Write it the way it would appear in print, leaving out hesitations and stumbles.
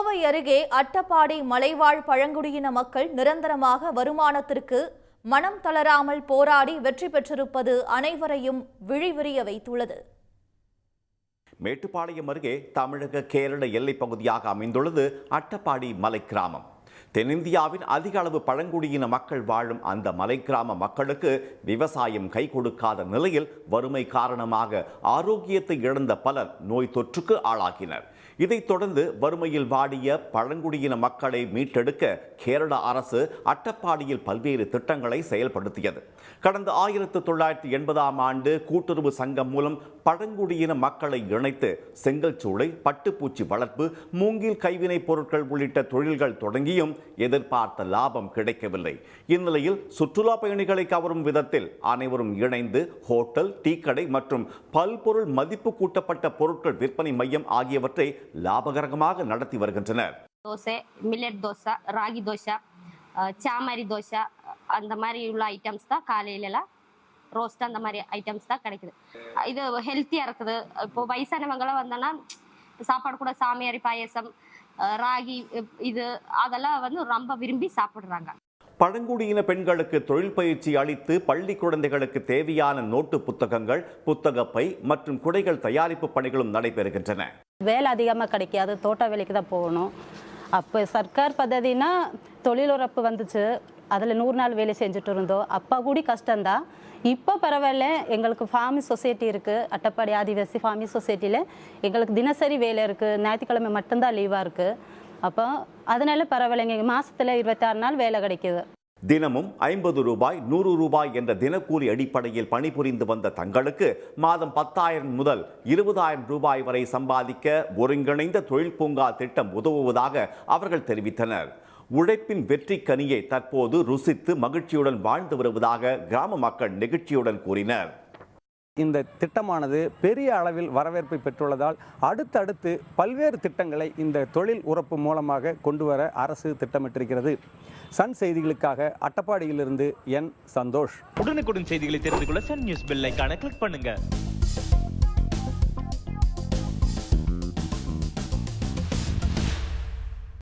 கோவை அருகே அட்டப்பாடி மலைவாழ் பழங்குடியின மக்கள் நிரந்தரமாக வருமானத்திற்கு மனம் தளராமல் போராடி வெற்றி பெற்றிருப்பது அனைவரையும் விழிவிரிய வைத்துள்ளது. மேட்டுப்பாளையம் அருகே தமிழக கேரள எல்லைப் பகுதியாக அமைந்துள்ளது அட்டப்பாடி மலை கிராமம். தென்னிந்தியாவின் அதிக அளவு பழங்குடியின மக்கள் வாழும் அந்த மலை கிராம மக்களுக்கு விவசாயம் கை கொடுக்காத நிலையில் வறுமை காரணமாக ஆரோக்கியத்தை இழந்த பலர் நோய் தொற்றுக்கு ஆளாகினர். இதைத் தொடர்ந்து வறுமையில் வாடிய பழங்குடியின மக்களை மீட்டெடுக்க கேரள அரசு அட்டப்பாடியில் பல்வேறு திட்டங்களை செயல்படுத்தியது. கடந்த 1980ஆம் ஆண்டு கூட்டுறவு சங்கம் மூலம் பழங்குடியின மக்களை இணைத்து செங்கல் சூளை, பட்டுப்பூச்சி வளர்ப்பு, மூங்கில் கைவினைப் பொருட்கள் உள்ளிட்ட தொழில்கள் தொடங்கியும் எதிர்பார்த்த லாபம் கிடைக்கவில்லை. இந்நிலையில் சுற்றுலா பயணிகளை கவரும் விதத்தில் அனைவரும் இணைந்து ஹோட்டல், டீ கடை மற்றும் பல்பொருள் மதிப்பு கூட்டப்பட்ட பொருட்கள் விற்பனை மையம் ஆகியவற்றை லாபகரமாக நடத்தி வருகின்றனர். தோசை, மில்லட் தோசை, ராகி தோசை, சாமரி தோசை, அந்த மாதிரி உள்ள ஐட்டம்ஸ் தான் காலையிலலாம் ரோஸ்ட் அந்த மாதிரி ஐட்டம்ஸ் தான் கிடைக்குது. இது ஹெல்த்தியா இருக்குது. இப்போ வயசானவங்களாம் வந்தோன்னா சாப்பாடு கூட சாமியாரி பாயசம், ராகி இது அதெல்லாம் வந்து ரொம்ப விரும்பி சாப்பிடுறாங்க. பழங்குடியின பெண்களுக்கு தொழில் பயிற்சி அளித்து பள்ளி குழந்தைகளுக்கு தேவையான நோட்டு புத்தகங்கள், புத்தகப்பை மற்றும் குடைகள் தயாரிப்பு பணிகளும் நடைபெறுகின்றன. வேலை அதிகமாக கிடைக்காது, தோட்ட வேலைக்கு தான் போகணும். அப்போ சர்க்கார் பദ്ധதினா தொழிலுறப்பு வந்துச்சு, அதில் 100 நாள் வேலை செஞ்சுட்டு இருந்தோம். அப்போ கூடி கஷ்டம்தான். இப்போ பரவாயில்ல, எங்களுக்கு ஃபார்மி சொசைட்டி இருக்குது. அட்டப்பாடி ஆதிவாசி ஃபார்மி சொசைட்டியில் எங்களுக்கு தினசரி வேலை இருக்குது. ஞாயிற்றுக்கிழமை மட்டும்தான் லீவாக இருக்குது. அப்போ அதனால பரவாயில்லைங்க, மாதத்தில் 26 நாள் வேலை கிடைக்கிது. தினமும் 50 ரூபாய், 100 ரூபாய் என்ற தினக்கூலி அடிப்படையில் பணிபுரிந்து வந்த தங்களுக்கு மாதம் 10,000 முதல் 20,000 ரூபாய் வரை சம்பாதிக்க ஒருங்கிணைந்த தொழில் பூங்கா திட்டம் உதவுவதாக அவர்கள் தெரிவித்தனர். உழைப்பின் வெற்றி கனியை தற்போது ருசித்து மகிழ்ச்சியுடன் வாழ்ந்து வருவதாக கிராம மக்கள் நெகிழ்ச்சியுடன் கூறினர். இந்த திட்டமானது பெரிய அளவில் வரவேற்பை பெற்றுள்ளதால் அடுத்தடுத்து பல்வேறு திட்டங்களை இந்த தொழில் உறப்பு மூலமாக கொண்டு வர அரசு திட்டமிட்டிருக்கிறது. சன் செய்திகளுக்காக அட்டப்பாடியிலிருந்து என் சந்தோஷ். உடனுக்குடன் செய்திகளை தெரிந்து கொள்ள சன் நியூஸ் பெல் ஐகானை கிளிக் பண்ணுங்க.